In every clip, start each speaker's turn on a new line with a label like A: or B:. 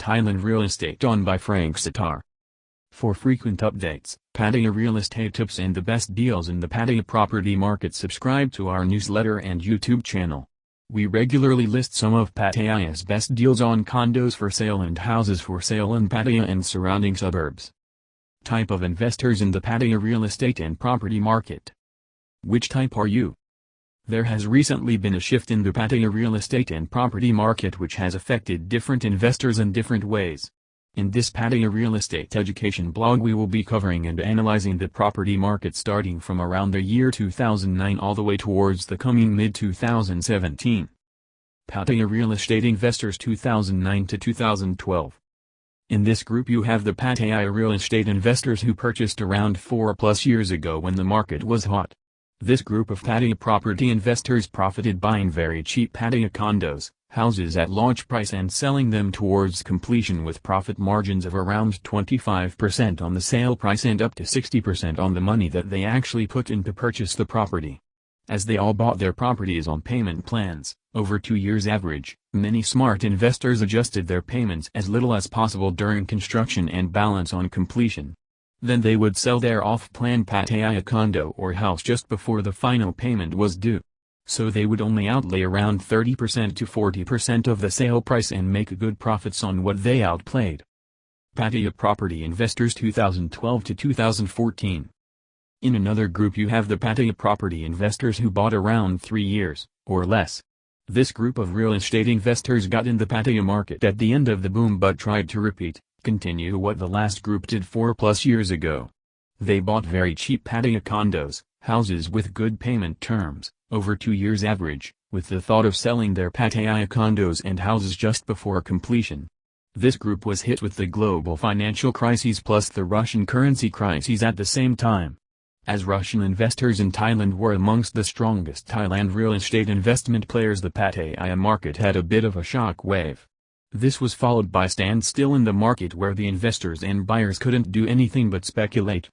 A: Thailand real estate on by Frank Satar. For frequent updates, Pattaya real estate tips and the best deals in the Pattaya property market, subscribe to our newsletter and YouTube channel. We regularly list some of Pattaya's best deals on condos for sale and houses for sale in Pattaya and surrounding suburbs. Type of investors in the Pattaya real estate and property market. Which type are you? There has recently been a shift in the Pattaya real estate and property market which has affected different investors in different ways. In this Pattaya real estate education blog we will be covering and analyzing the property market starting from around the year 2009 all the way towards the coming mid-2017. Pattaya real estate investors 2009 to 2012. In this group you have the Pattaya real estate investors who purchased around 4+ years ago when the market was hot. This group of Pattaya property investors profited buying very cheap Pattaya condos, houses at launch price and selling them towards completion with profit margins of around 25% on the sale price and up to 60% on the money that they actually put in to purchase the property. As they all bought their properties on payment plans, over 2 years average, many smart investors adjusted their payments as little as possible during construction and balance on completion. Then they would sell their off-plan Pattaya condo or house just before the final payment was due. So they would only outlay around 30% to 40% of the sale price and make good profits on what they outplayed. Pattaya property investors 2012 to 2014. In another group you have the Pattaya property investors who bought around 3 years, or less. This group of real estate investors got in the Pattaya market at the end of the boom but tried to continue what the last group did 4+ years ago. They bought very cheap Pattaya condos, houses with good payment terms, over 2 years average, with the thought of selling their Pattaya condos and houses just before completion. This group was hit with the global financial crises plus the Russian currency crises at the same time. As Russian investors in Thailand were amongst the strongest Thailand real estate investment players, the Pattaya market had a bit of a shock wave. This was followed by standstill in the market where the investors and buyers couldn't do anything but speculate.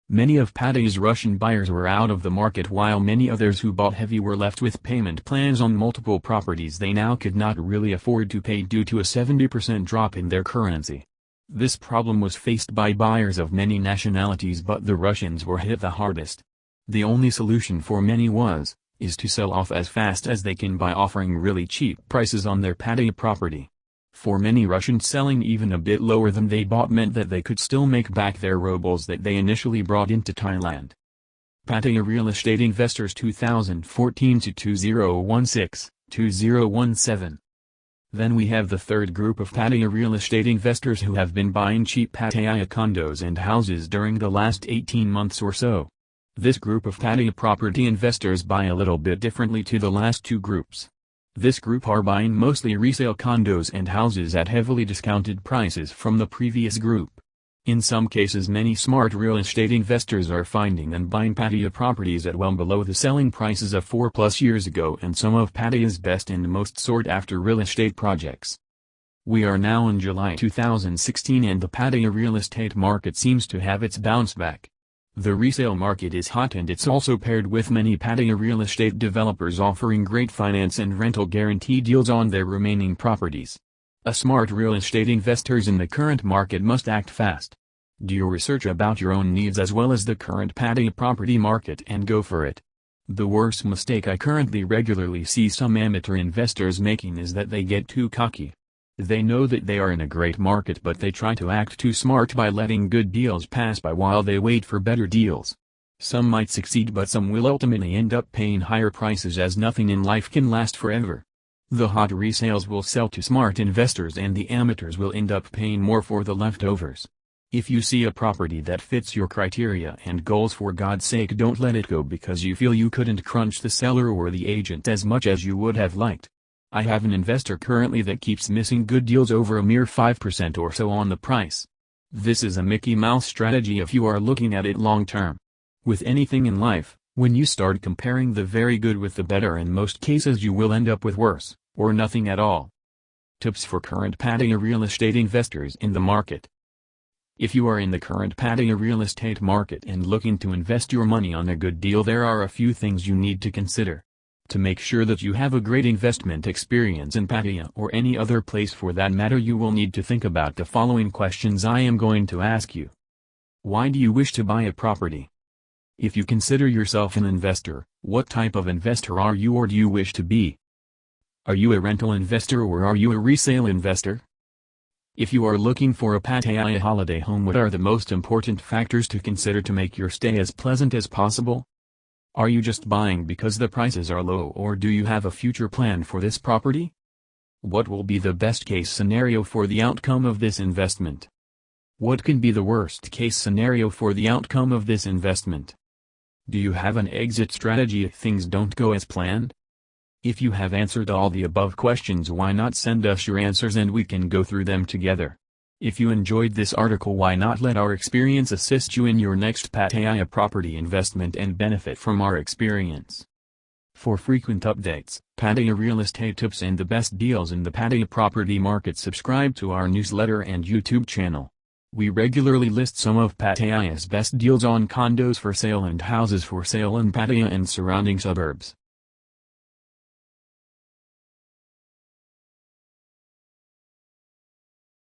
A: Many of Pattaya's Russian buyers were out of the market while many others who bought heavy were left with payment plans on multiple properties they now could not really afford to pay due to a 70% drop in their currency. This problem was faced by buyers of many nationalities but the Russians were hit the hardest. The only solution for many is to sell off as fast as they can by offering really cheap prices on their Pattaya property. For many Russians, selling even a bit lower than they bought meant that they could still make back their rubles that they initially brought into Thailand. Pattaya real estate investors 2014 to 2016, 2017. Then we have the third group of Pattaya real estate investors who have been buying cheap Pattaya condos and houses during the last 18 months or so. This group of Pattaya property investors buy a little bit differently to the last two groups. This group are buying mostly resale condos and houses at heavily discounted prices from the previous group. In some cases many smart real estate investors are finding and buying Pattaya properties at well below the selling prices of 4+ years ago and some of Pattaya's best and most sought after real estate projects. We are now in July 2016 and the Pattaya real estate market seems to have its bounce back. The resale market is hot and it's also paired with many Pattaya real estate developers offering great finance and rental guarantee deals on their remaining properties. A smart real estate investors in the current market must act fast. Do your research about your own needs as well as the current Pattaya property market and go for it. The worst mistake I currently regularly see some amateur investors making is that they get too cocky. They know that they are in a great market but they try to act too smart by letting good deals pass by while they wait for better deals. Some might succeed but some will ultimately end up paying higher prices as nothing in life can last forever. The hot resales will sell to smart investors and the amateurs will end up paying more for the leftovers. If you see a property that fits your criteria and goals, for God's sake don't let it go because you feel you couldn't crunch the seller or the agent as much as you would have liked. I have an investor currently that keeps missing good deals over a mere 5% or so on the price. This is a Mickey Mouse strategy if you are looking at it long term. With anything in life, when you start comparing the very good with the better, in most cases you will end up with worse, or nothing at all. Tips for current Pattaya real estate investors in the market. If you are in the current Pattaya real estate market and looking to invest your money on a good deal, there are a few things you need to consider. To make sure that you have a great investment experience in Pattaya or any other place for that matter, you will need to think about the following questions I am going to ask you. Why do you wish to buy a property? If you consider yourself an investor, what type of investor are you or do you wish to be? Are you a rental investor or are you a resale investor? If you are looking for a Pattaya holiday home, what are the most important factors to consider to make your stay as pleasant as possible? Are you just buying because the prices are low, or do you have a future plan for this property? What will be the best case scenario for the outcome of this investment? What can be the worst case scenario for the outcome of this investment? Do you have an exit strategy if things don't go as planned? If you have answered all the above questions, why not send us your answers and we can go through them together? If you enjoyed this article, why not let our experience assist you in your next Pattaya property investment and benefit from our experience? For frequent updates, Pattaya real estate tips and the best deals in the Pattaya property market, subscribe to our newsletter and YouTube channel. We regularly list some of Pattaya's best deals on condos for sale and houses for sale in Pattaya and surrounding suburbs.